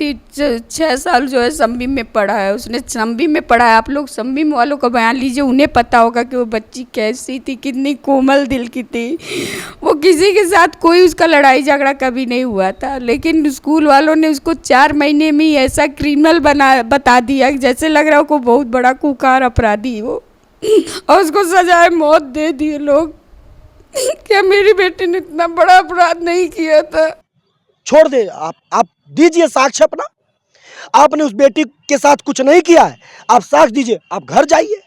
थी 6 साल जो है संबी में पढ़ा है, उसने संबी में पढ़ा है। आप लोग संबी वालों का बयान लीजिए, उन्हें पता होगा कि वो बच्ची कैसी थी, कितनी कोमल दिल की थी। वो किसी के साथ कोई उसका लड़ाई झगड़ा कभी नहीं हुआ था, लेकिन स्कूल वालों ने उसको 4 महीने में ही ऐसा क्रिमिनल बता दिया जैसे लग रहा है को बहुत बड़ा कुख्यात अपराधी वो, और उसको सजाए मौत दे दिए लोग। क्या मेरी बेटी ने इतना बड़ा अपराध नहीं किया था। छोड़ दे, आप दीजिए साक्ष्य अपना। आपने उस बेटी के साथ कुछ नहीं किया है, आप साक्ष्य दीजिए, आप घर जाइए।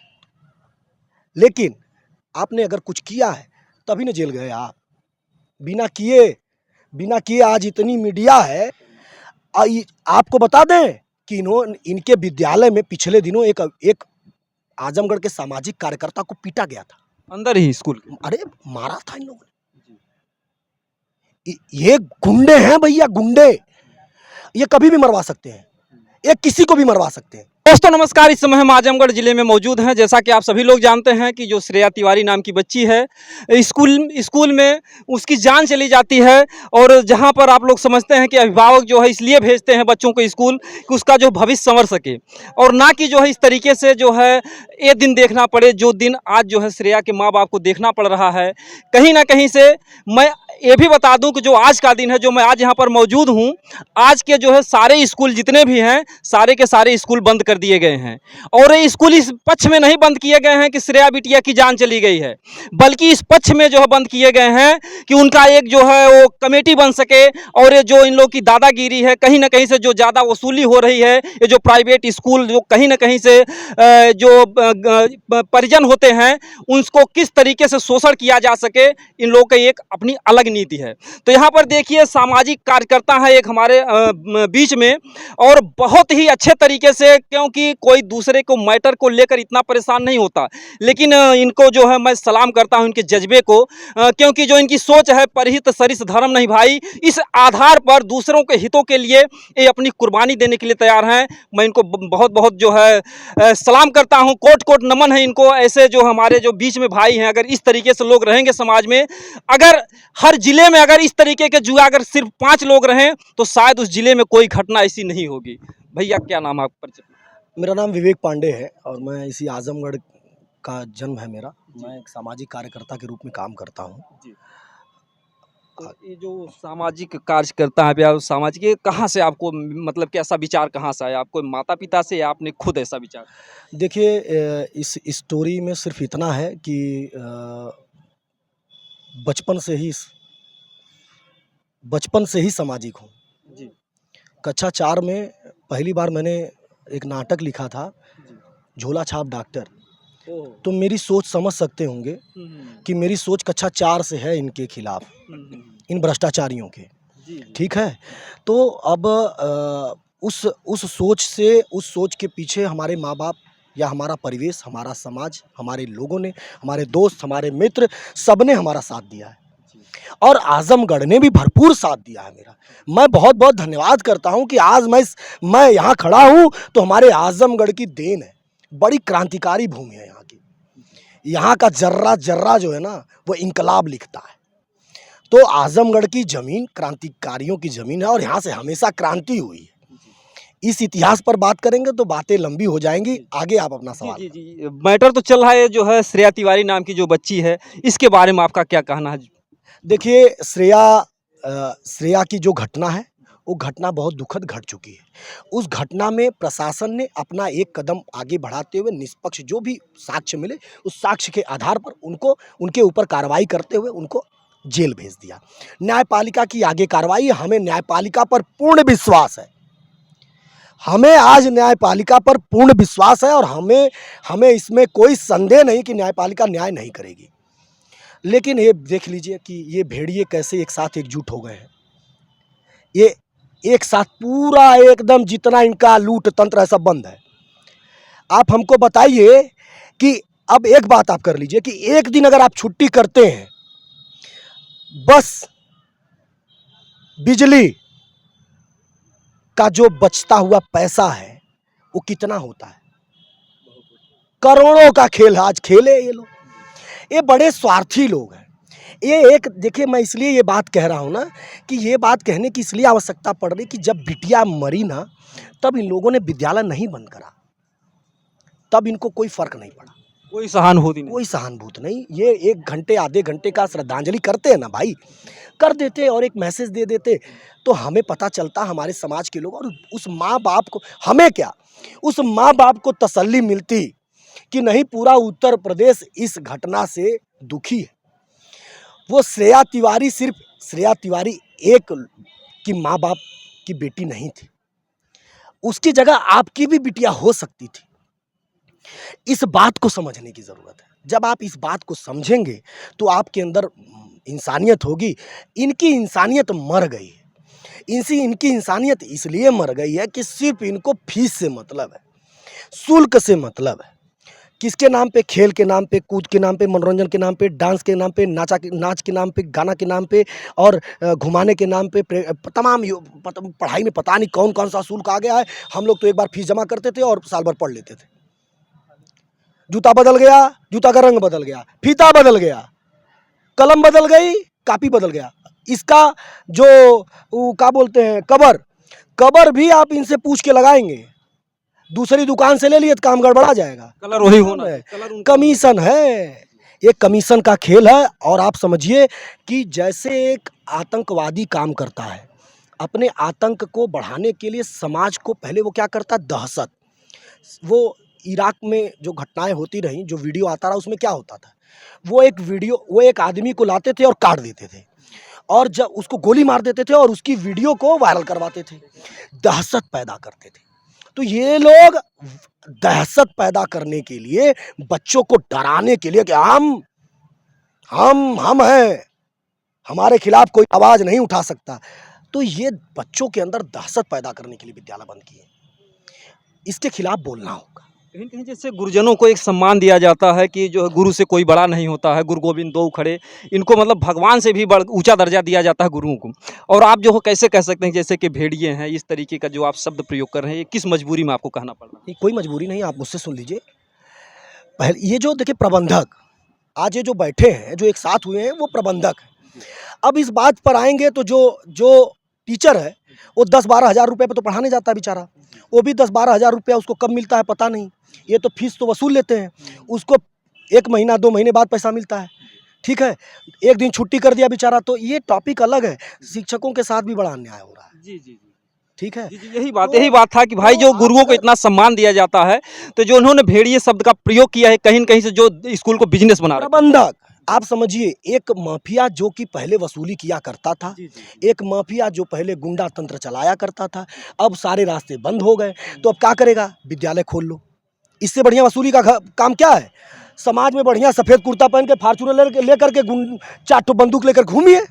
लेकिन आपने अगर कुछ किया है तभी न जेल गए आप। बिना किए आज इतनी मीडिया है। आपको बता दें कि इनके विद्यालय में पिछले दिनों एक आजमगढ़ के सामाजिक कार्यकर्ता को पीटा गया था अंदर ही स्कूल के। अरे मारा था इन लोगों ने। ये गुंडे हैं भैया, गुंडे। ये कभी भी मरवा सकते हैं, ये किसी को भी मरवा सकते हैं। दोस्तों नमस्कार, इस समय हम आजमगढ़ जिले में मौजूद हैं। जैसा कि आप सभी लोग जानते हैं कि जो श्रेया तिवारी नाम की बच्ची है, स्कूल में उसकी जान चली जाती है। और जहां पर आप लोग समझते हैं कि अभिभावक जो है इसलिए भेजते हैं बच्चों को स्कूल कि उसका जो भविष्य संवर सके, और ना कि जो है इस तरीके से जो है ये दिन देखना पड़े जो दिन आज जो है श्रेया के माँ बाप को देखना पड़ रहा है। कहीं ना कहीं से मैं ये भी बता दूं कि जो आज का दिन है, जो मैं आज यहाँ पर मौजूद हूँ, आज के जो है सारे स्कूल जितने भी हैं सारे के सारे स्कूल बंद कर दिए गए हैं। और ये स्कूल इस पक्ष में नहीं बंद किए गए हैं कि श्रेया बिटिया की जान चली गई है, बल्कि इस पक्ष में जो है बंद किए गए हैं कि उनका एक जो है वो कमेटी बन सके। और ये जो इन लोग की दादागिरी है, कहीं ना कहीं से जो ज़्यादा वसूली हो रही है, ये जो प्राइवेट स्कूल जो कहीं ना कहीं से जो परिजन होते हैं उनको किस तरीके से शोषण किया जा सके, इन लोगों की एक अपनी अलग नीति है। तो यहाँ पर देखिए सामाजिक कार्यकर्ता है एक हमारे बीच में, और बहुत ही अच्छे तरीके से, क्योंकि कोई दूसरे को मैटर को लेकर इतना परेशान नहीं होता, लेकिन इनको जो है मैं सलाम करता हूँ इनके जज्बे को, क्योंकि जो इनकी सोच है परहित सरिस धर्म नहीं भाई, इस आधार पर दूसरों के हितों के लिए ये अपनी कुर्बानी देने के लिए तैयार हैं। मैं इनको बहुत बहुत जो है सलाम करता हूँ, कोट कोट नमन है इनको। ऐसे जो हमारे जो बीच में भाई हैं, अगर इस तरीके से लोग रहेंगे समाज में, अगर हर जिले में अगर इस तरीके के जुआ अगर सिर्फ 5 लोग रहें तो शायद उस जिले में कोई घटना ऐसी नहीं होगी। भैया क्या नाम है आपका? मेरा नाम विवेक पांडे है और मैं इसी आजमगढ़ का जन्म है मेरा। मैं एक सामाजिक कार्यकर्ता के रूप में काम करता हूँ। तो ये जो सामाजिक कार्यकर्ता है या सामाजिक, ये कहाँ से आपको मतलब कैसा विचार कहाँ से आया? आपको माता पिता से या आपने खुद ऐसा विचार? देखिए, इस स्टोरी में सिर्फ इतना है कि बचपन से ही सामाजिक हूँ। जी। कक्षा 4 में पहली बार मैंने एक नाटक लिखा था, झोला छाप डॉक्टर। तो मेरी सोच समझ सकते होंगे कि मेरी सोच कक्षा 4 से है इनके खिलाफ, इन भ्रष्टाचारियों के। ठीक है, तो अब उस सोच के पीछे हमारे माँ बाप या हमारा परिवेश, हमारा समाज, हमारे लोगों ने, हमारे दोस्त, हमारे मित्र, सबने हमारा साथ दिया है और आजमगढ़ ने भी भरपूर साथ दिया है मेरा। मैं बहुत बहुत धन्यवाद करता हूं कि आज मैं यहाँ खड़ा हूं तो हमारे आजमगढ़ की देन है। बड़ी क्रांतिकारी भूमि है यहाँ की। यहाँ का जर्रा जर्रा जो है ना वो इंकलाब लिखता है। तो आजमगढ़ की ज़मीन क्रांतिकारियों की ज़मीन है और यहाँ से हमेशा क्रांति हुई है। इस इतिहास पर बात करेंगे तो बातें लंबी हो जाएंगी। आगे आप अपना सवाल। जी, मैटर तो चल रहा है जो है श्रेया तिवारी नाम की जो बच्ची है, इसके बारे में आपका क्या कहना है? देखिए, श्रेया की जो घटना है वो घटना बहुत दुखद घट चुकी है। उस घटना में प्रशासन ने अपना एक कदम आगे बढ़ाते हुए निष्पक्ष जो भी साक्ष्य मिले उस साक्ष्य के आधार पर उनके ऊपर कार्रवाई करते हुए उनको जेल भेज दिया। न्यायपालिका की आगे कार्रवाई, हमें न्यायपालिका पर पूर्ण विश्वास है। हमें आज न्यायपालिका पर पूर्ण विश्वास है और हमें इसमें कोई संदेह नहीं कि न्यायपालिका न्याय नहीं करेगी। लेकिन ये देख लीजिए कि ये भेड़िए कैसे एक साथ एकजुट हो गए हैं। ये एक साथ पूरा एकदम जितना इनका लूट तंत्र है सब बंद है। आप हमको बताइए कि अब एक बात आप कर लीजिए कि एक दिन अगर आप छुट्टी करते हैं, बस बिजली का जो बचता हुआ पैसा है वो कितना होता है? करोड़ों का खेल आज खेले ये लोग। ये बड़े स्वार्थी लोग हैं। ये एक देखिए, मैं इसलिए ये बात कह रहा हूँ ना कि ये बात कहने की इसलिए आवश्यकता पड़ रही कि जब बिटिया मरी ना, तब इन लोगों ने विद्यालय नहीं बंद करा, तब इनको कोई फर्क नहीं पड़ा, कोई सहानुभूति नहीं। कोई सहानुभूति नहीं। ये 1 घंटे आधे घंटे का श्रद्धांजलि करते हैं ना भाई, कर देते और एक मैसेज दे देते, तो हमें पता चलता, हमारे समाज के लोग, और उस माँ बाप को, हमें क्या, उस माँ बाप को तसल्ली मिलती कि नहीं, पूरा उत्तर प्रदेश इस घटना से दुखी है। वो श्रेया तिवारी, सिर्फ श्रेया तिवारी एक की माँ बाप की बेटी नहीं थी, उसकी जगह आपकी भी बिटिया हो सकती थी। इस बात को समझने की ज़रूरत है। जब आप इस बात को समझेंगे तो आपके अंदर इंसानियत होगी। इनकी इंसानियत मर गई है। इनकी इंसानियत इसलिए मर गई है कि सिर्फ इनको फीस से मतलब है, शुल्क से मतलब है। किसके नाम पे? खेल के नाम पे, कूद के नाम पे, मनोरंजन के नाम पे, डांस के नाम पे, नाच के नाम पे, गाना के नाम पे, और घुमाने के नाम पे, तमाम पढ़ाई में पता नहीं कौन कौन सा शुल्क आ गया है। हम लोग तो एक बार फीस जमा करते थे और साल भर पढ़ लेते थे। जूता बदल गया, जूता का रंग बदल गया, फीता बदल गया, कलम बदल गई, कापी बदल गया। इसका जो क्या बोलते हैं, कबर भी आप इनसे पूछ के लगाएंगे, दूसरी दुकान से ले लिए तो काम गड़बड़ा जाएगा। कलर वही होना है, कमीशन है, ये कमीशन का खेल है। और आप समझिए कि जैसे एक आतंकवादी काम करता है, अपने आतंक को बढ़ाने के लिए समाज को पहले वो क्या करता, दहशत। वो इराक में जो घटनाएं होती रहीं, जो वीडियो आता रहा, उसमें क्या होता था, वो एक आदमी को लाते थे और काट देते थे, और जब उसको गोली मार देते थे और उसकी वीडियो को वायरल करवाते थे, दहशत पैदा करते थे। तो ये लोग दहशत पैदा करने के लिए, बच्चों को डराने के लिए कि हम हैं, हमारे खिलाफ कोई आवाज नहीं उठा सकता, तो ये बच्चों के अंदर दहशत पैदा करने के लिए विद्यालय बंद किए। इसके खिलाफ बोलना होगा। कहीं कहीं जैसे गुरुजनों को एक सम्मान दिया जाता है कि जो है गुरु से कोई बड़ा नहीं होता है, गुरु गोविंद दो खड़े, इनको मतलब भगवान से भी ऊंचा दर्जा दिया जाता है गुरुओं को। और आप जो हो कैसे कह सकते हैं जैसे कि भेड़िए हैं, इस तरीके का जो आप शब्द प्रयोग कर रहे हैं, ये किस मजबूरी में आपको कहना पड़ रहा है? कोई मजबूरी नहीं, आप मुझसे सुन लीजिए। पहले ये जो देखिए प्रबंधक आज ये जो बैठे हैं, जो एक साथ हुए हैं, वो प्रबंधक हैं। अब इस बात पर आएंगे तो जो टीचर है वो 10-12 हज़ार रुपये पे तो पढ़ाने जाता है बेचारा, वो भी 10-12 हज़ार रुपया उसको कब मिलता है पता नहीं। ये तो फीस तो वसूल लेते हैं, उसको 1 महीना 2 महीने बाद पैसा मिलता है, ठीक है। एक दिन छुट्टी कर दिया बेचारा, तो ये टॉपिक अलग है। शिक्षकों के साथ भी बड़ा अन्याय हो रहा है, जी जी जी, ठीक है। यही बात था कि भाई जो गुरुओं को इतना सम्मान दिया जाता है, तो जो उन्होंने भेड़िए शब्द का प्रयोग किया है, कहीं न कहीं से जो स्कूल को बिजनेस बना रहा है। प्रबंधक, आप समझिए, एक माफिया जो कि पहले वसूली किया करता था, एक माफिया जो पहले गुंडा तंत्र चलाया करता था, अब सारे रास्ते बंद हो गए, तो अब क्या करेगा? विद्यालय खोल लो। इससे बढ़िया वसूली का काम क्या है? समाज में बढ़िया सफ़ेद कुर्ता पहन के, फार्चूनर लेकर के 4 ठो बंदूक लेकर घूमिए,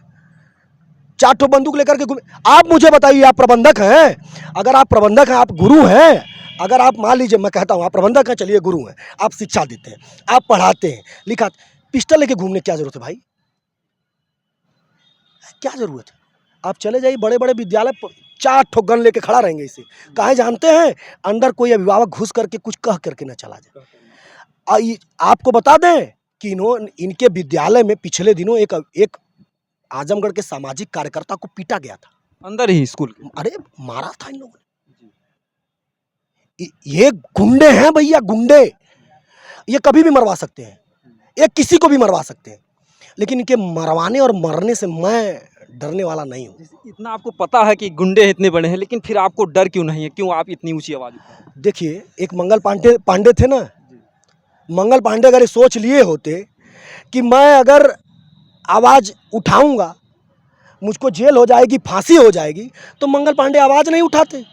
4 ठो बंदूक लेकर के घूमिए। आप मुझे बताइए, आप प्रबंधक हैं? अगर आप प्रबंधक हैं, आप गुरु हैं, अगर आप मान लीजिए, मैं कहता हूँ आप प्रबंधक हैं, चलिए गुरु हैं, आप शिक्षा देते हैं, आप पढ़ाते हैं, लिखाते, पिस्टल लेके घूमने क्या जरूरत है भाई? क्या जरूरत है? आप चले जाइए बड़े बड़े विद्यालय, 4 ठो गन लेके खड़ा रहेंगे। इसे काहे जानते हैं? अंदर कोई अभिभावक घुस करके कुछ कह करके ना चला जाए। आपको बता दें कि इनके विद्यालय में पिछले दिनों एक आजमगढ़ के सामाजिक कार्यकर्ता को पीटा गया था, अंदर ही स्कूल के। अरे मारा था इन लोगों ने। ये गुंडे हैं भैया, गुंडे। ये कभी भी मरवा सकते हैं, ये किसी को भी मरवा सकते हैं, लेकिन इनके मरवाने और मरने से मैं डरने वाला नहीं हूँ। इतना आपको पता है कि गुंडे इतने बड़े हैं, लेकिन फिर आपको डर क्यों नहीं है? क्यों आप इतनी ऊंची आवाज़ उठाते हैं? देखिए, एक मंगल पांडे थे ना, मंगल पांडे अगर ये सोच लिए होते कि मैं अगर आवाज़ उठाऊंगा मुझको जेल हो जाएगी, फांसी हो जाएगी, तो मंगल पांडे आवाज़ नहीं उठाते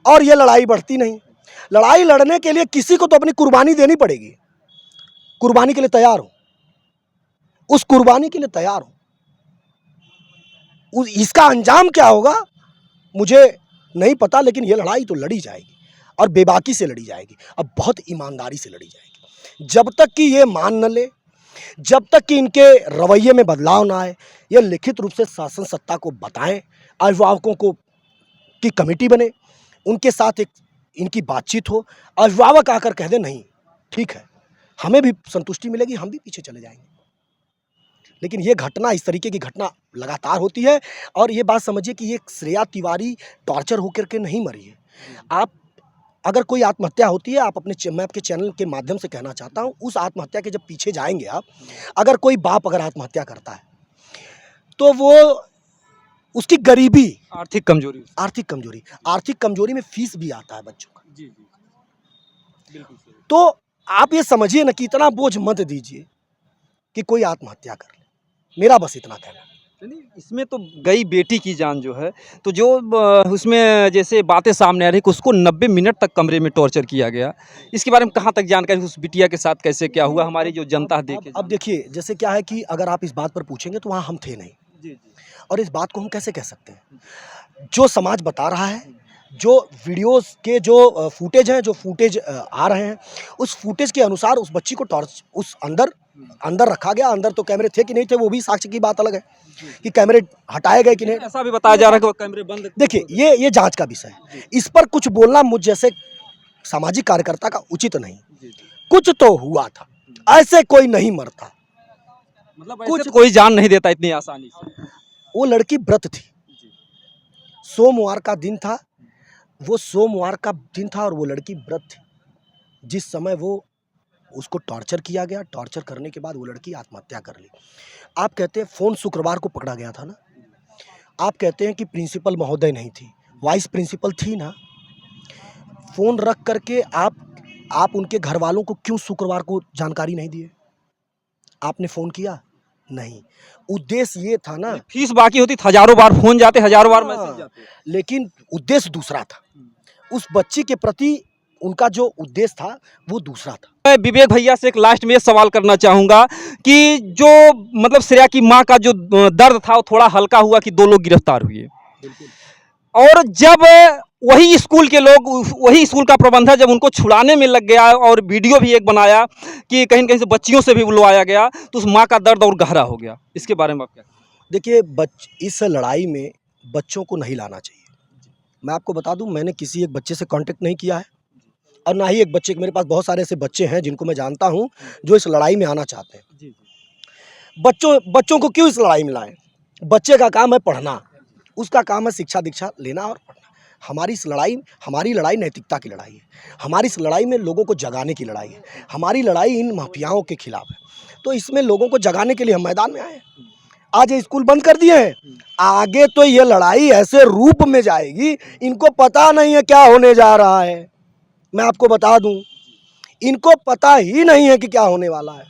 और ये लड़ाई बढ़ती नहीं। लड़ाई लड़ने के लिए किसी को तो अपनी कुर्बानी देनी पड़ेगी। कुर्बानी के लिए तैयार हो, उस कुर्बानी के लिए तैयार हो। इसका अंजाम क्या होगा मुझे नहीं पता, लेकिन ये लड़ाई तो लड़ी जाएगी और बेबाकी से लड़ी जाएगी और बहुत ईमानदारी से लड़ी जाएगी। जब तक कि ये मान न ले, जब तक कि इनके रवैये में बदलाव ना आए, ये लिखित रूप से शासन सत्ता को बताएं, अभिभावकों को की कमेटी बने, उनके साथ एक इनकी बातचीत हो, अभिभावक आकर कह दे नहीं ठीक है, हमें भी संतुष्टि मिलेगी, हम भी पीछे चले जाएंगे। लेकिन ये घटना, इस तरीके की घटना लगातार होती है। और ये बात समझिए कि ये श्रेया तिवारी टॉर्चर होकर के नहीं मरी है। आप अगर कोई आत्महत्या होती है, आप मैं आपके चैनल के माध्यम से कहना चाहता हूँ, उस आत्महत्या के जब पीछे जाएंगे आप, अगर कोई बाप अगर आत्महत्या करता है तो वो उसकी गरीबी, आर्थिक कमजोरी में फीस भी आता है बच्चों का। जी बिल्कुल। तो आप ये समझिए ना कि इतना बोझ मत दीजिए कि कोई आत्महत्या कर ले। मेरा बस इतना कहना है। नहीं, इसमें तो गई बेटी की जान जो है, तो जो उसमें जैसे बातें सामने आ रही कि उसको 90 मिनट तक कमरे में टॉर्चर किया गया, इसके बारे में कहाँ तक जानकारी, उस बिटिया के साथ कैसे क्या हुआ, हमारी जो जनता देखे। अब देखिए, जैसे क्या है कि अगर आप इस बात पर पूछेंगे तो वहाँ हम थे नहीं। जी। और इस बात को हम कैसे कह सकते हैं? जो समाज बता रहा है, जो वीडियोस के जो फुटेज हैं, जो फुटेज आ रहे हैं, उस फुटेज के अनुसार उस बच्ची को उस अंदर रखा गया। अंदर तो कैमरे थे कि नहीं थे वो भी साक्ष्य की बात अलग है कि कैमरे हटाए गए कि नहीं। ऐसा भी बताया जा रहा है कि वो कैमरे बंद। देखिए, ये जांच का विषय है। इस पर कुछ बोलना मुझ जैसे सामाजिक कार्यकर्ता का उचित नहीं। कुछ तो हुआ था, ऐसे कोई नहीं मरता, मतलब कुछ कोई जान नहीं देता इतनी आसानी से। वो लड़की व्रत थी, सोमवार का दिन था, वो सोमवार का दिन था और वो लड़की व्रत थी। जिस समय वो उसको टॉर्चर किया गया, टॉर्चर करने के बाद वो लड़की आत्महत्या कर ली। आप कहते हैं फ़ोन शुक्रवार को पकड़ा गया था ना, आप कहते हैं कि प्रिंसिपल महोदय नहीं थी, वाइस प्रिंसिपल थी ना। फ़ोन रख करके आप उनके घर वालों को क्यों शुक्रवार को जानकारी नहीं दिए? आपने फ़ोन किया? नहीं। उद्देश्य ये था ना, फीस बाकी होती, हजारों बार फोन जाते, हजारों बार मैसेज जाते, लेकिन उद्देश्य दूसरा था। उस बच्ची के प्रति उनका जो उद्देश्य था वो दूसरा था। मैं विवेक भैया से एक लास्ट में ये सवाल करना चाहूँगा कि जो मतलब श्रेया की माँ का जो दर्द था वो थोड़ा हल्का हुआ कि 2 लोग गिरफ्तार हुए, और जब वही स्कूल के लोग, वही स्कूल का प्रबंधक जब उनको छुड़ाने में लग गया और वीडियो भी एक बनाया कि कहीं न कहीं से बच्चियों से भी बुलवाया गया, तो उस माँ का दर्द और गहरा हो गया। इसके बारे में आप क्या? देखिए, इस लड़ाई में बच्चों को नहीं लाना चाहिए। मैं आपको बता दूं, मैंने किसी एक बच्चे से कांटेक्ट नहीं किया है और ना ही एक बच्चे, मेरे पास बहुत सारे ऐसे बच्चे हैं जिनको मैं जानता हूं जो इस लड़ाई में आना चाहते हैं। बच्चों को क्यों इस लड़ाई में लाएं? बच्चे का काम है पढ़ना, उसका काम है शिक्षा दीक्षा लेना और पढ़ना। हमारी लड़ाई नैतिकता की लड़ाई है। हमारी इस लड़ाई में लोगों को जगाने की लड़ाई है। हमारी लड़ाई इन माफियाओं के खिलाफ है। तो इसमें लोगों को जगाने के लिए हम मैदान में आए हैं। आज ये स्कूल बंद कर दिए हैं, आगे तो ये लड़ाई ऐसे रूप में जाएगी, इनको पता नहीं है क्या होने जा रहा है। मैं आपको बता दूं, इनको पता ही नहीं है कि क्या होने वाला है।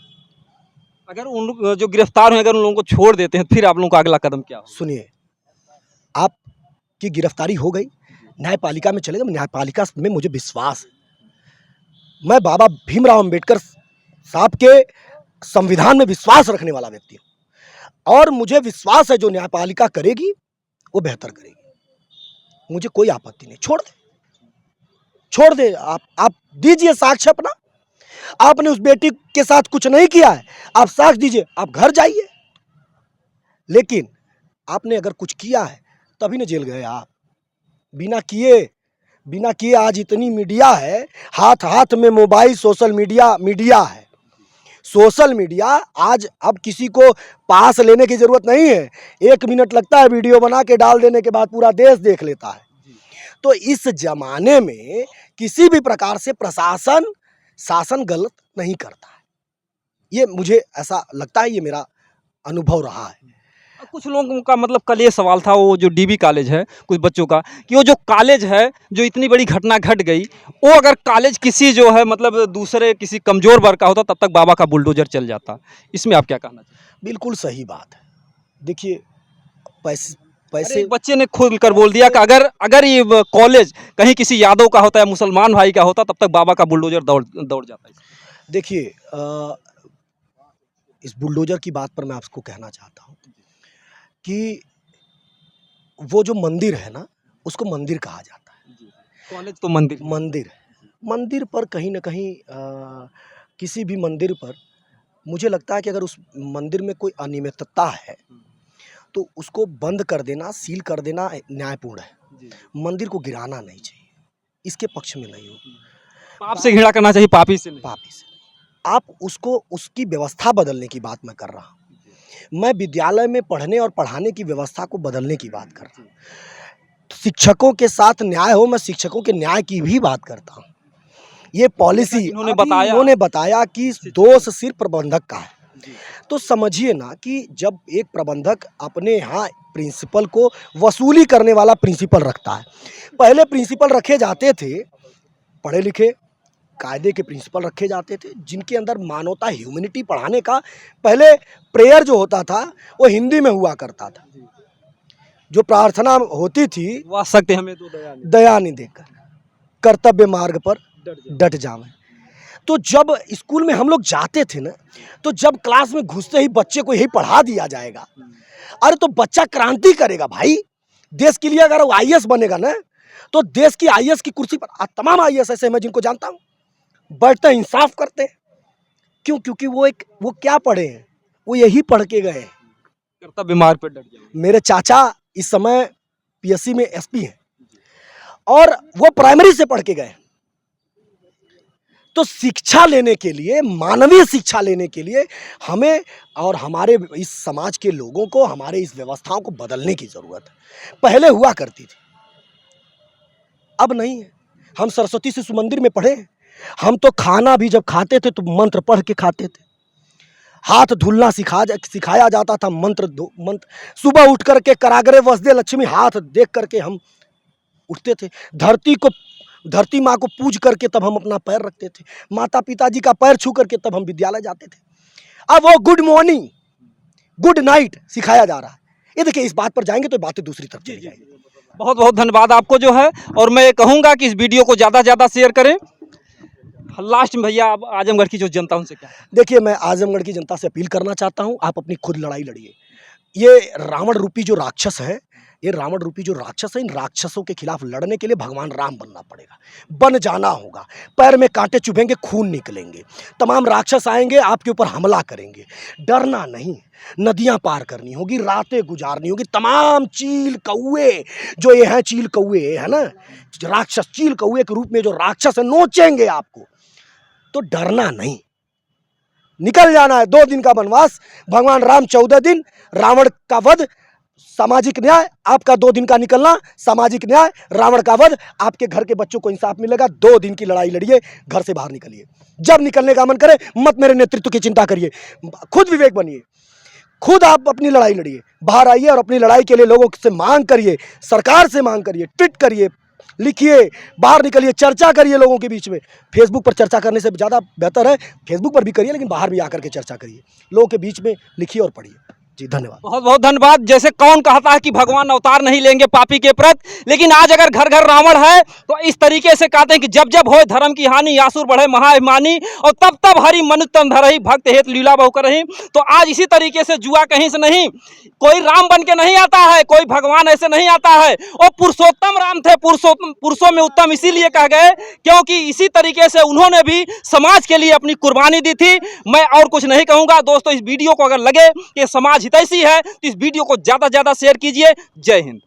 अगर उन जो गिरफ्तार हुए, अगर उन लोगों को छोड़ देते हैं, फिर आप लोगों का अगला कदम क्या हो? सुनिए, आपकी गिरफ्तारी हो गई, न्यायपालिका में चले गए, न्यायपालिका में मुझे विश्वास है। मैं बाबा भीमराव अंबेडकर साहब के संविधान में विश्वास रखने वाला व्यक्ति हूँ और मुझे विश्वास है जो न्यायपालिका करेगी वो बेहतर करेगी। मुझे कोई आपत्ति नहीं। छोड़ दे आप दीजिए साक्ष्य अपना। आपने उस बेटी के साथ कुछ नहीं किया है, आप साक्ष्य दीजिए, आप घर जाइए। लेकिन आपने अगर कुछ किया है तभी न जेल गए आप। बिना किए आज इतनी मीडिया है, हाथ हाथ में मोबाइल, सोशल मीडिया है। सोशल मीडिया आज अब किसी को पास लेने की ज़रूरत नहीं है, 1 मिनट लगता है, वीडियो बना के डाल देने के बाद पूरा देश देख लेता है। तो इस ज़माने में किसी भी प्रकार से शासन गलत नहीं करता है। ये मुझे ऐसा लगता है, ये मेरा अनुभव रहा है। कुछ लोगों का मतलब कल ये सवाल था, वो जो डीबी कॉलेज है, कुछ बच्चों का, कि वो जो कॉलेज है, जो इतनी बड़ी घटना घट गई, वो अगर कॉलेज किसी जो है मतलब दूसरे किसी कमज़ोर वर्ग का होता, तब तक बाबा का बुलडोजर चल जाता। इसमें आप क्या कहना चाहते हैं? बिल्कुल सही बात है। देखिए, पैसे एक बच्चे ने खुल कर बोल दिया कि अगर ये कॉलेज कहीं किसी यादव का होता है, मुसलमान भाई का होता, तब तक बाबा का बुलडोजर दौड़ जाता है। देखिए, इस बुलडोजर की बात पर मैं आपको कहना चाहता हूँ कि वो जो मंदिर है ना, उसको मंदिर कहा जाता है। कॉलेज तो मंदिर है। मंदिर पर कहीं ना कहीं किसी भी मंदिर पर मुझे लगता है कि अगर उस मंदिर में कोई अनियमितता है तो उसको बंद कर देना, सील कर देना न्यायपूर्ण है। मंदिर को गिराना नहीं चाहिए, इसके पक्ष में नहीं हो। पाप से घृणा करना चाहिए, पापी से नहीं। आप उसकी व्यवस्था बदलने की बात मैं कर रहा हूँ। मैं विद्यालय में पढ़ने और पढ़ाने की व्यवस्था को बदलने की बात कर रहा हूँ। शिक्षकों के साथ न्याय हो, मैं शिक्षकों के न्याय की भी बात करता हूँ। ये पॉलिसी उन्होंने बताया कि दोष सिर्फ प्रबंधक का है। तो समझिए ना कि जब एक प्रबंधक अपने यहाँ प्रिंसिपल को वसूली करने वाला प्रिंसिपल रखता है, पहले प्रिंसिपल रखे जाते थे पढ़े लिखे कायदे के प्रिंसिपल रखे जाते थे, जिनके अंदर मानवता ह्यूमैनिटी पढ़ाने का, पहले प्रेयर जो होता था वो हिंदी में हुआ करता था, जो प्रार्थना होती थी वाह सकते हमें तो दया नहीं देकर कर्तव्य मार्ग पर डट जावे। तो जब स्कूल में हम लोग जाते थे ना, तो जब क्लास में घुसते ही बच्चे को यही पढ़ा दिया जाएगा, अरे तो बच्चा क्रांति करेगा भाई देश के लिए। अगर वो आईएएस बनेगा ना, तो देश की आईएएस की कुर्सी पर तमाम आईएएस ऐसे मैं जिनको जानता हूँ बैठते हैं, इंसाफ करते हैं। क्यों? क्योंकि वो क्या पढ़े हैं, वो यही पढ़ के गए हैं, कर्तव्य मार्ग पर डट जाए। मेरे चाचा इस समय पीएससी में एसपी हैं और वो प्राइमरी से पढ़ के गए। तो शिक्षा लेने के लिए, मानवीय शिक्षा लेने के लिए हमें और हमारे इस समाज के लोगों को, हमारे इस व्यवस्थाओं को बदलने की जरूरत है। पहले हुआ करती थी, अब नहीं है। हम सरस्वती शिशु मंदिर में पढ़े, हम तो खाना भी जब खाते थे तो मंत्र पढ़ के खाते थे, हाथ धुलना सिखाया जाता था, मंत्र सुबह उठ करके कराग्रे वसदे लक्ष्मी हाथ देख करके हम उठते थे, धरती माँ को पूज करके तब हम अपना पैर रखते थे, माता पिताजी का पैर छू करके तब हम विद्यालय जाते थे। अब वो गुड मॉर्निंग गुड नाइट सिखाया जा रहा है। ये देखिए, इस बात पर जाएंगे तो बातें दूसरी तरफ चली जाएंगी। बहुत बहुत धन्यवाद आपको जो है, और मैं कहूँगा कि इस वीडियो को ज़्यादा से ज़्यादा शेयर करें। लास्ट में भैया आप आजमगढ़ की जो जनता उनसे क्या? देखिए, मैं आजमगढ़ की जनता से अपील करना चाहता हूँ, आप अपनी खुद लड़ाई लड़िए। ये रावण रूपी जो राक्षस है, इन राक्षसों के खिलाफ लड़ने के लिए भगवान राम बनना पड़ेगा, बन जाना होगा। पैर में कांटे चुभेंगे, खून निकलेंगे, तमाम राक्षस आएंगे, आपके ऊपर हमला करेंगे। डरना नहीं, नदियां पार करनी होगी, रातें गुजारनी होगी। तमाम चील कौए जो ये हैं, चील कौए है ना, राक्षस चील कौए के रूप में जो राक्षस है, नोचेंगे आपको। तो डरना नहीं, निकल जाना है। 2 दिन का वनवास, भगवान राम 14 दिन, रावण का वध, सामाजिक न्याय, आपका 2 दिन का निकलना, सामाजिक न्याय, रावण का वध, आपके घर के बच्चों को इंसाफ मिलेगा। 2 दिन की लड़ाई लड़िए, घर से बाहर निकलिए। जब निकलने का मन करे, मत मेरे नेतृत्व की चिंता करिए, खुद विवेक बनिए, खुद आप अपनी लड़ाई लड़िए, बाहर आइए और अपनी लड़ाई के लिए लोगों से मांग करिए, सरकार से मांग करिए, ट्वीट करिए, लिखिए, बाहर निकलिए, चर्चा करिए लोगों के बीच में। फेसबुक पर चर्चा करने से ज़्यादा बेहतर है, फेसबुक पर भी करिए, लेकिन बाहर भी आकर के चर्चा करिए, लोगों के बीच में लिखिए और पढ़िए। जी धन्यवाद, बहुत बहुत धन्यवाद। जैसे कौन कहता है कि भगवान अवतार नहीं लेंगे पापी के प्रति, लेकिन आज अगर घर घर रावण है तो इस तरीके से कहते हैं कि जब जब होए धर्म की हानि, आसुर बढ़े महाअभिमानी, और तब तब हरि मनुष्य तन धरहि, भक्त हेत लीला बहु करहि। तो आज इसी तरीके से जुआ कहीं से नहीं, कोई राम बन के नहीं आता है, कोई भगवान ऐसे नहीं आता है। और पुरुषोत्तम राम थे, पुरुषों में उत्तम इसीलिए कह गए क्योंकि इसी तरीके से उन्होंने भी समाज के लिए अपनी कुर्बानी दी थी। मैं और कुछ नहीं कहूँगा दोस्तों। इस वीडियो को अगर लगे कि समाज हितैषी है तो इस वीडियो को ज़्यादा से ज़्यादा शेयर कीजिए। जय हिंद।